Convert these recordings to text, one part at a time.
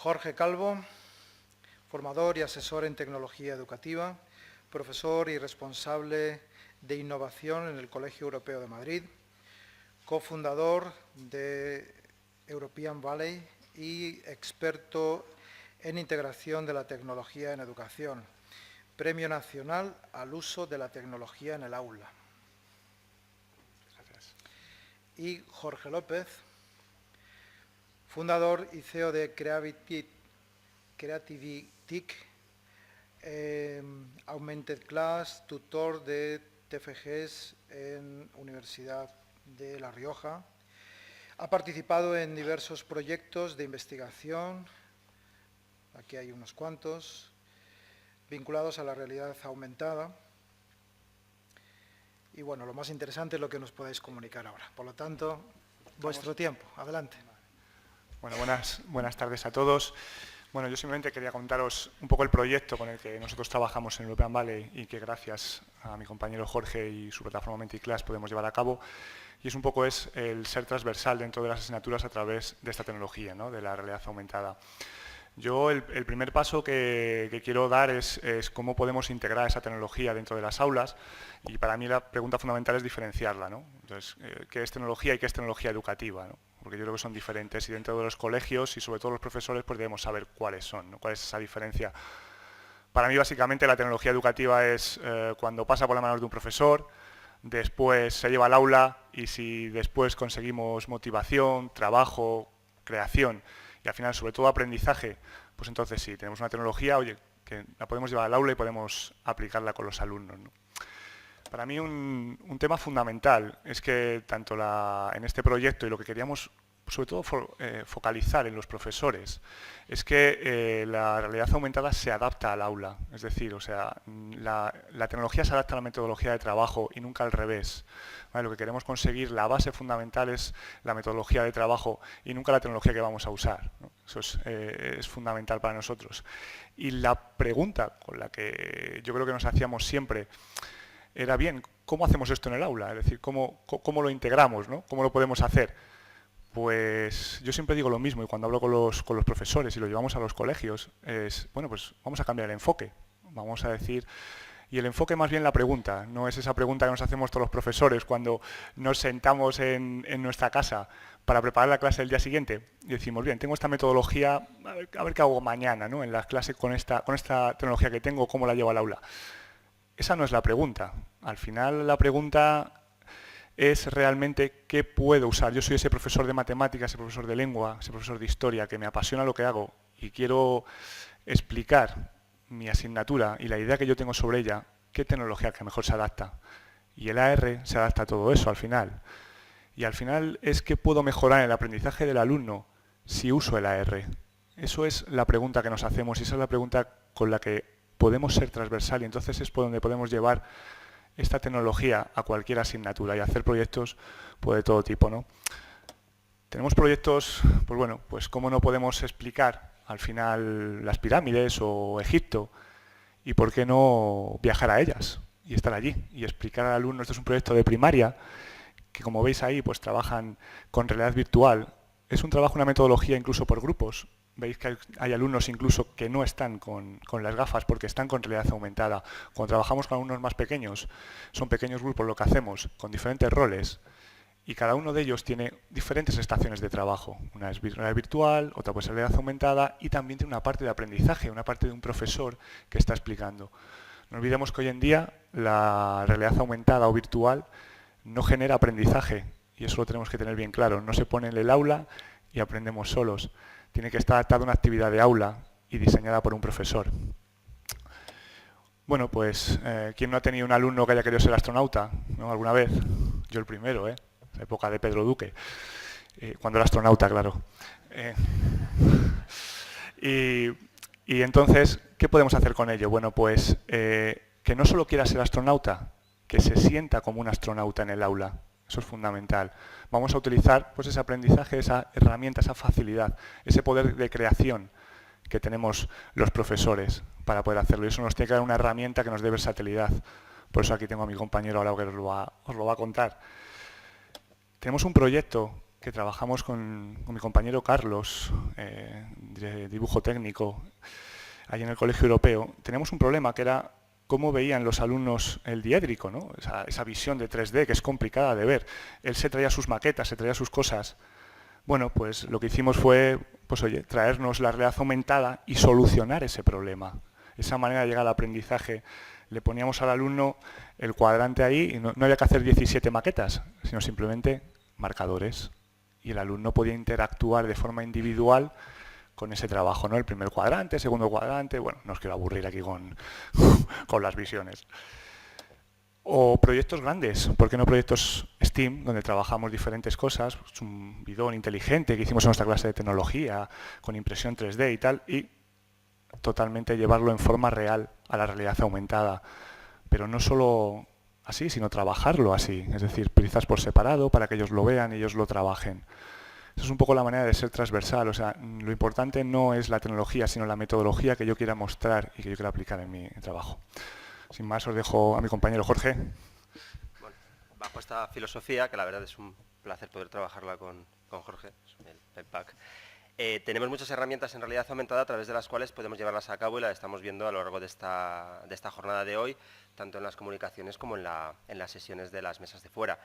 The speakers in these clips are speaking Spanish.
Jorge Calvo, formador y asesor en tecnología educativa, profesor y responsable de innovación en el Colegio Europeo de Madrid, cofundador de European Valley y experto en integración de la tecnología en educación, Premio Nacional al uso de la tecnología en el aula. Gracias. Y Jorge López, fundador y CEO de Creativitic, Augmented Class, tutor de TFGs en Universidad de La Rioja. Ha participado en diversos proyectos de investigación, aquí hay unos cuantos, vinculados a la realidad aumentada. Y bueno, lo más interesante es lo que nos podéis comunicar ahora. Por lo tanto, vuestro tiempo. Adelante. Bueno, buenas tardes a todos. Bueno, yo simplemente quería contaros un poco el proyecto con el que nosotros trabajamos en European Valley y que gracias a mi compañero Jorge y su plataforma Menticlass podemos llevar a cabo. Y es un poco el ser transversal dentro de las asignaturas a través de esta tecnología, ¿no?, de la realidad aumentada. Yo el primer paso que quiero dar es cómo podemos integrar esa tecnología dentro de las aulas, y para mí la pregunta fundamental es diferenciarla, ¿no? Entonces, ¿qué es tecnología y qué es tecnología educativa, ¿no? Porque yo creo que son diferentes y dentro de los colegios y sobre todo los profesores pues debemos saber cuáles son, ¿no? Cuál es esa diferencia. Para mí básicamente la tecnología educativa es cuando pasa por las manos de un profesor, después se lleva al aula y si después conseguimos motivación, trabajo, creación y al final sobre todo aprendizaje, pues entonces sí, tenemos una tecnología, oye, que la podemos llevar al aula y podemos aplicarla con los alumnos, ¿no? Para mí un tema fundamental es que tanto en este proyecto y lo que queríamos sobre todo focalizar en los profesores es que la realidad aumentada se adapta al aula, es decir, o sea, la tecnología se adapta a la metodología de trabajo y nunca al revés. ¿Vale? Lo que queremos conseguir, la base fundamental es la metodología de trabajo y nunca la tecnología que vamos a usar, ¿no? Eso es fundamental para nosotros. Y la pregunta con la que yo creo que nos hacíamos siempre era, bien, ¿cómo hacemos esto en el aula? Es decir, ¿cómo lo integramos, ¿no? ¿Cómo lo podemos hacer? Pues yo siempre digo lo mismo y cuando hablo con los profesores y lo llevamos a los colegios es, bueno, pues vamos a cambiar el enfoque. Vamos a decir, y el enfoque más bien la pregunta, no es esa pregunta que nos hacemos todos los profesores cuando nos sentamos en nuestra casa para preparar la clase del día siguiente y decimos, bien, tengo esta metodología, a ver qué hago mañana, ¿no?, en las clases con esta tecnología que tengo, ¿cómo la llevo al aula? Esa no es la pregunta. Al final la pregunta es realmente qué puedo usar. Yo soy ese profesor de matemáticas, ese profesor de lengua, ese profesor de historia que me apasiona lo que hago y quiero explicar mi asignatura y la idea que yo tengo sobre ella, qué tecnología que mejor se adapta. Y el AR se adapta a todo eso al final. Y al final es qué puedo mejorar en el aprendizaje del alumno si uso el AR. Eso es la pregunta que nos hacemos y esa es la pregunta con la que podemos ser transversal y entonces es por donde podemos llevar esta tecnología a cualquier asignatura y hacer proyectos pues, de todo tipo, ¿no? Tenemos proyectos, pues bueno, pues cómo no podemos explicar al final las pirámides o Egipto y por qué no viajar a ellas y estar allí y explicar al alumno. Esto es un proyecto de primaria que, como veis ahí, pues trabajan con realidad virtual. Es un trabajo, una metodología incluso por grupos. Veis que hay alumnos incluso que no están con las gafas porque están con realidad aumentada. Cuando trabajamos con alumnos más pequeños, son pequeños grupos lo que hacemos, con diferentes roles, y cada uno de ellos tiene diferentes estaciones de trabajo. Una es realidad virtual, otra pues realidad aumentada, y también tiene una parte de aprendizaje, una parte de un profesor que está explicando. No olvidemos que hoy en día la realidad aumentada o virtual no genera aprendizaje, y eso lo tenemos que tener bien claro. No se pone en el aula y aprendemos solos. Tiene que estar adaptada a una actividad de aula y diseñada por un profesor. Bueno, pues, ¿quién no ha tenido un alumno que haya querido ser astronauta, ¿no?, alguna vez? Yo el primero, la época de Pedro Duque, cuando era astronauta, claro. Y entonces, ¿qué podemos hacer con ello? Bueno, pues, que no solo quiera ser astronauta, que se sienta como un astronauta en el aula. Eso es fundamental. Vamos a utilizar pues, ese aprendizaje, esa herramienta, esa facilidad, ese poder de creación que tenemos los profesores para poder hacerlo. Y eso nos tiene que dar una herramienta que nos dé versatilidad. Por eso aquí tengo a mi compañero ahora que os lo va a contar. Tenemos un proyecto que trabajamos con mi compañero Carlos, de dibujo técnico, allí en el Colegio Europeo, teníamos un problema que era cómo veían los alumnos el diédrico, ¿no? Esa visión de 3D que es complicada de ver. Él se traía sus maquetas, se traía sus cosas. Bueno, pues lo que hicimos fue, pues oye, traernos la realidad aumentada y solucionar ese problema. Esa manera de llegar al aprendizaje. Le poníamos al alumno el cuadrante ahí y no había que hacer 17 maquetas, sino simplemente marcadores. Y el alumno podía interactuar de forma individual con ese trabajo, ¿no? El primer cuadrante, segundo cuadrante, bueno, no os quiero aburrir aquí con las visiones. O proyectos grandes, ¿por qué no proyectos STEAM, donde trabajamos diferentes cosas? Pues un bidón inteligente que hicimos en nuestra clase de tecnología, con impresión 3D y tal, y totalmente llevarlo en forma real a la realidad aumentada. Pero no solo así, sino trabajarlo así, es decir, piezas por separado para que ellos lo vean y ellos lo trabajen. Esa es un poco la manera de ser transversal, o sea, lo importante no es la tecnología, sino la metodología que yo quiera mostrar y que yo quiera aplicar en mi trabajo. Sin más, os dejo a mi compañero Jorge. Bueno, bajo esta filosofía, que la verdad es un placer poder trabajarla con Jorge, el PEPAC, tenemos muchas herramientas en realidad aumentada a través de las cuales podemos llevarlas a cabo y las estamos viendo a lo largo de esta jornada de hoy, tanto en las comunicaciones como en las sesiones de las mesas de fuera.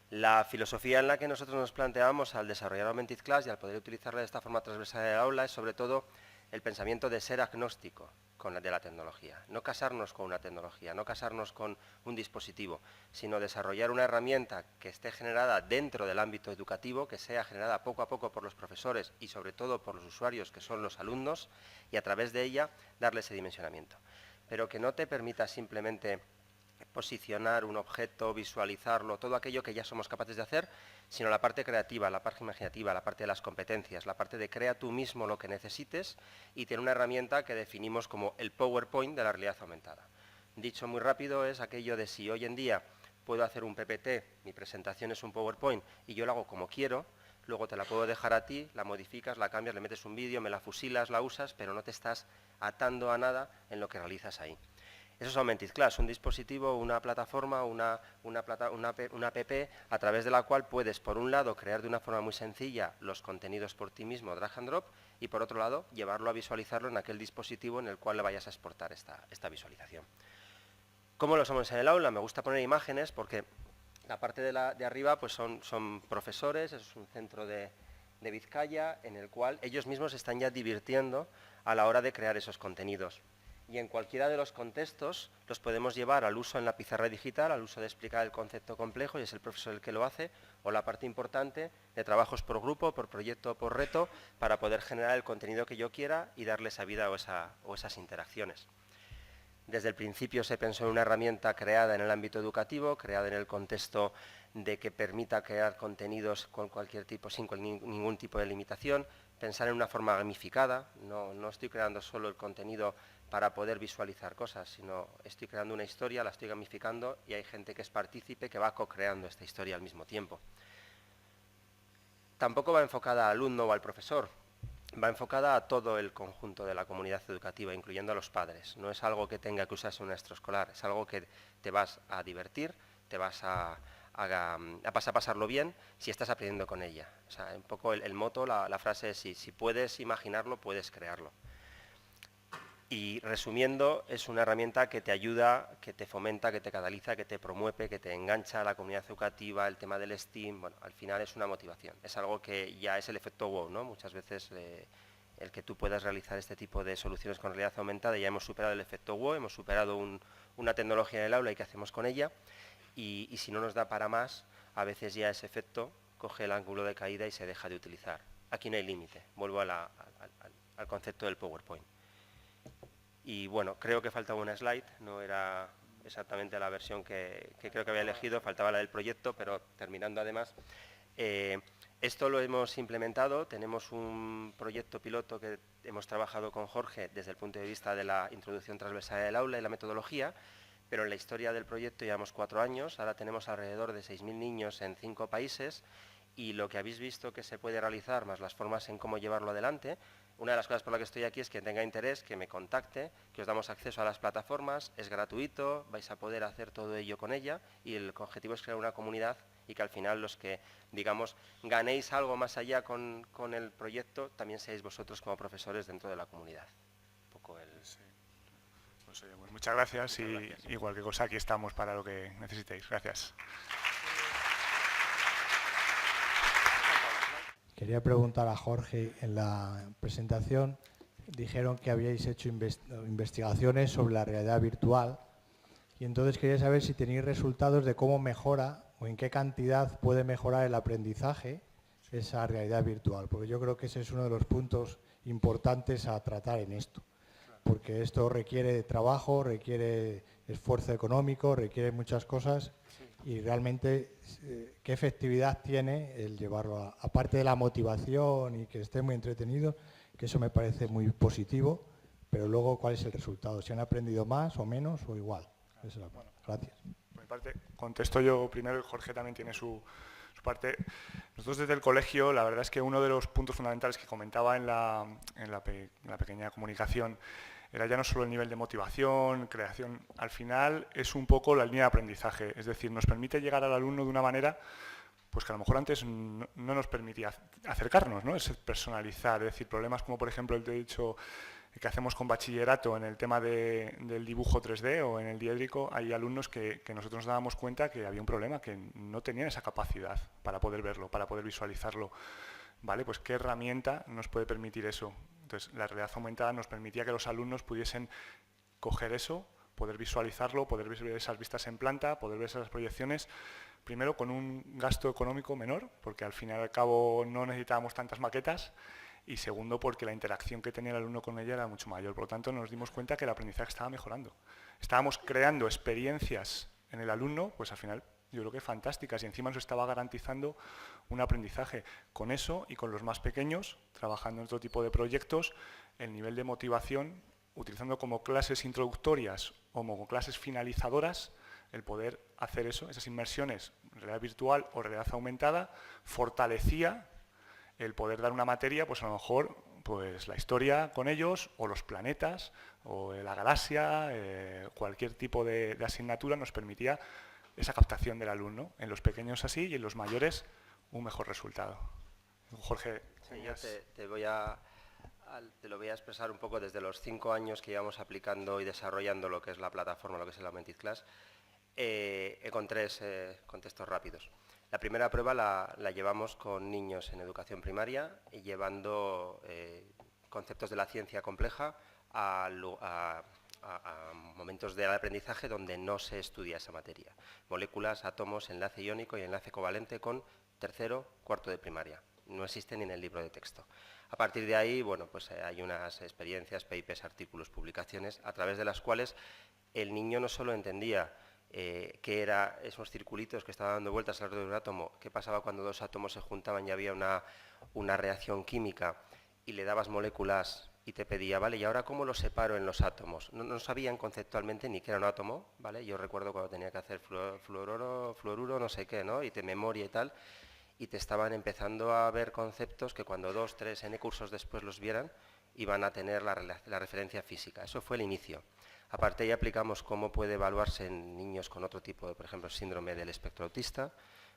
La filosofía en la que nosotros nos planteamos al desarrollar Augmented Class y al poder utilizarla de esta forma transversal en el aula es sobre todo el pensamiento de ser agnóstico de la tecnología, no casarnos con una tecnología, no casarnos con un dispositivo, sino desarrollar una herramienta que esté generada dentro del ámbito educativo, que sea generada poco a poco por los profesores y sobre todo por los usuarios, que son los alumnos, y a través de ella darle ese dimensionamiento. Pero que no te permita simplemente posicionar un objeto, visualizarlo, todo aquello que ya somos capaces de hacer, sino la parte creativa, la parte imaginativa, la parte de las competencias, la parte de crea tú mismo lo que necesites y tiene una herramienta que definimos como el PowerPoint de la realidad aumentada. Dicho muy rápido es aquello de si hoy en día puedo hacer un PPT, mi presentación es un PowerPoint y yo lo hago como quiero, luego te la puedo dejar a ti, la modificas, la cambias, le metes un vídeo, me la fusilas, la usas, pero no te estás atando a nada en lo que realizas ahí. Eso es Augmented Class, un dispositivo, una plataforma, una app a través de la cual puedes, por un lado, crear de una forma muy sencilla los contenidos por ti mismo, drag and drop, y por otro lado, llevarlo a visualizarlo en aquel dispositivo en el cual le vayas a exportar esta visualización. ¿Cómo lo usamos en el aula? Me gusta poner imágenes porque la parte de arriba pues son profesores, es un centro de Vizcaya en el cual ellos mismos están ya divirtiendo a la hora de crear esos contenidos. Y en cualquiera de los contextos los podemos llevar al uso en la pizarra digital, al uso de explicar el concepto complejo, y es el profesor el que lo hace, o la parte importante de trabajos por grupo, por proyecto, por reto, para poder generar el contenido que yo quiera y darle esa vida o esas interacciones. Desde el principio se pensó en una herramienta creada en el ámbito educativo, creada en el contexto de que permita crear contenidos con cualquier tipo, sin ningún tipo de limitación, pensar en una forma gamificada, no estoy creando solo el contenido para poder visualizar cosas, sino estoy creando una historia, la estoy gamificando y hay gente que es partícipe que va co-creando esta historia al mismo tiempo. Tampoco va enfocada al alumno o al profesor, va enfocada a todo el conjunto de la comunidad educativa, incluyendo a los padres. No es algo que tenga que usarse en un extraescolar, es algo que te vas a divertir, te vas a pasarlo bien si estás aprendiendo con ella. O sea, un poco el moto, la frase es si puedes imaginarlo, puedes crearlo. Y resumiendo, es una herramienta que te ayuda, que te fomenta, que te cataliza, que te promueve, que te engancha a la comunidad educativa, el tema del STEAM, bueno, al final es una motivación. Es algo que ya es el efecto wow, ¿no? Muchas veces el que tú puedas realizar este tipo de soluciones con realidad aumentada, ya hemos superado el efecto wow, hemos superado una tecnología en el aula y qué hacemos con ella, y si no nos da para más, a veces ya ese efecto coge el ángulo de caída y se deja de utilizar. Aquí no hay límite, vuelvo al concepto del PowerPoint. Y bueno, creo que faltaba una slide, no era exactamente la versión que creo que había elegido, faltaba la del proyecto, pero terminando además, esto lo hemos implementado, tenemos un proyecto piloto que hemos trabajado con Jorge desde el punto de vista de la introducción transversal del aula y la metodología, pero en la historia del proyecto llevamos 4 años, ahora tenemos alrededor de 6.000 niños en 5 países, y lo que habéis visto que se puede realizar, más las formas en cómo llevarlo adelante. Una de las cosas por las que estoy aquí es que tenga interés, que me contacte, que os damos acceso a las plataformas, es gratuito, vais a poder hacer todo ello con ella y el objetivo es crear una comunidad y que al final los que, digamos, ganéis algo más allá con el proyecto, también seáis vosotros como profesores dentro de la comunidad. Un poco el... Sí. Pues, oye, pues muchas gracias y cualquier cosa aquí estamos para lo que necesitéis. Gracias. Quería preguntar a Jorge, en la presentación dijeron que habíais hecho investigaciones sobre la realidad virtual y entonces quería saber si tenéis resultados de cómo mejora o en qué cantidad puede mejorar el aprendizaje esa realidad virtual, porque yo creo que ese es uno de los puntos importantes a tratar en esto, porque esto requiere trabajo, requiere esfuerzo económico, requiere muchas cosas y realmente qué efectividad tiene el llevarlo, aparte de la motivación y que esté muy entretenido, que eso me parece muy positivo, pero luego cuál es el resultado, si han aprendido más o menos o igual. Esa es la parte. Gracias. Por mi parte, contesto yo primero y Jorge también tiene su parte. Nosotros desde el colegio, la verdad es que uno de los puntos fundamentales que comentaba en la pequeña comunicación era ya no solo el nivel de motivación, creación, al final es un poco la línea de aprendizaje, es decir, nos permite llegar al alumno de una manera pues que a lo mejor antes no nos permitía acercarnos, ¿no? Es personalizar, es decir, problemas como por ejemplo el que he dicho que hacemos con bachillerato en el tema del dibujo 3D o en el diédrico, hay alumnos que nosotros nos dábamos cuenta que había un problema, que no tenían esa capacidad para poder verlo, para poder visualizarlo. ¿Vale? Pues ¿qué herramienta nos puede permitir eso? Entonces, la realidad aumentada nos permitía que los alumnos pudiesen coger eso, poder visualizarlo, poder ver esas vistas en planta, poder ver esas proyecciones, primero con un gasto económico menor, porque al fin y al cabo no necesitábamos tantas maquetas, y segundo, porque la interacción que tenía el alumno con ella era mucho mayor. Por lo tanto, nos dimos cuenta que el aprendizaje estaba mejorando. Estábamos creando experiencias en el alumno, pues al final yo creo que fantásticas, y encima nos estaba garantizando un aprendizaje. Con eso y con los más pequeños, trabajando en otro tipo de proyectos, el nivel de motivación, utilizando como clases introductorias o como clases finalizadoras, el poder hacer eso, esas inmersiones en realidad virtual o realidad aumentada, fortalecía el poder dar una materia, pues a lo mejor pues la historia con ellos, o los planetas, o la galaxia, cualquier tipo de asignatura nos permitía esa captación del alumno. En los pequeños así y en los mayores un mejor resultado. Jorge. Sí, yo te lo voy a expresar un poco desde los 5 años que llevamos aplicando y desarrollando lo que es la plataforma, lo que es el Augmented Class, con 3 contextos rápidos. La primera prueba la llevamos con niños en educación primaria y llevando conceptos de la ciencia compleja a momentos de aprendizaje donde no se estudia esa materia. Moléculas, átomos, enlace iónico y enlace covalente con tercero, cuarto de primaria. No existen ni en el libro de texto. A partir de ahí, bueno, pues hay unas experiencias, papers, artículos, publicaciones, a través de las cuales el niño no solo entendía qué eran esos circulitos que estaban dando vueltas alrededor de un átomo, qué pasaba cuando 2 átomos se juntaban y había una reacción química y le dabas moléculas y te pedía, vale, ¿y ahora cómo lo separo en los átomos? No sabían conceptualmente ni qué era un átomo, ¿vale? Yo recuerdo cuando tenía que hacer fluoruro, no sé qué, ¿no? Y de memoria y tal, y te estaban empezando a ver conceptos que cuando 2, 3, n cursos después los vieran, iban a tener la referencia física. Eso fue el inicio. Aparte ya aplicamos cómo puede evaluarse en niños con otro tipo de, por ejemplo, síndrome del espectro autista,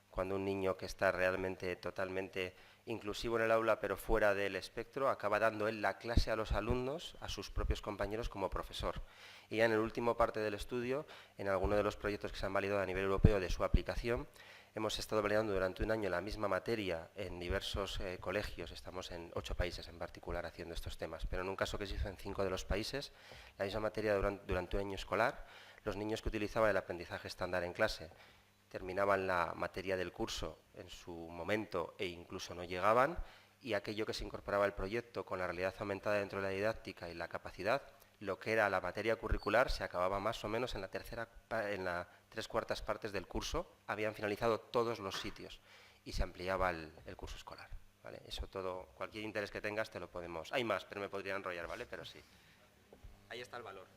cuando un niño que está realmente totalmente inclusivo en el aula pero fuera del espectro acaba dando él la clase a los alumnos, a sus propios compañeros como profesor. Y ya en el último parte del estudio, en alguno de los proyectos que se han validado a nivel europeo de su aplicación, hemos estado validando durante un año la misma materia en diversos colegios, estamos en 8 países en particular haciendo estos temas, pero en un caso que se hizo en 5 de los países, la misma materia durante un año escolar, los niños que utilizaban el aprendizaje estándar en clase terminaban la materia del curso en su momento e incluso no llegaban, y aquello que se incorporaba al proyecto con la realidad aumentada dentro de la didáctica y la capacidad, lo que era la materia curricular se acababa más o menos en las 3/4 partes del curso, habían finalizado todos los sitios y se ampliaba el curso escolar, ¿vale? Eso todo, cualquier interés que tengas te lo podemos... Hay más, pero me podría enrollar, ¿vale? Pero sí, ahí está el valor.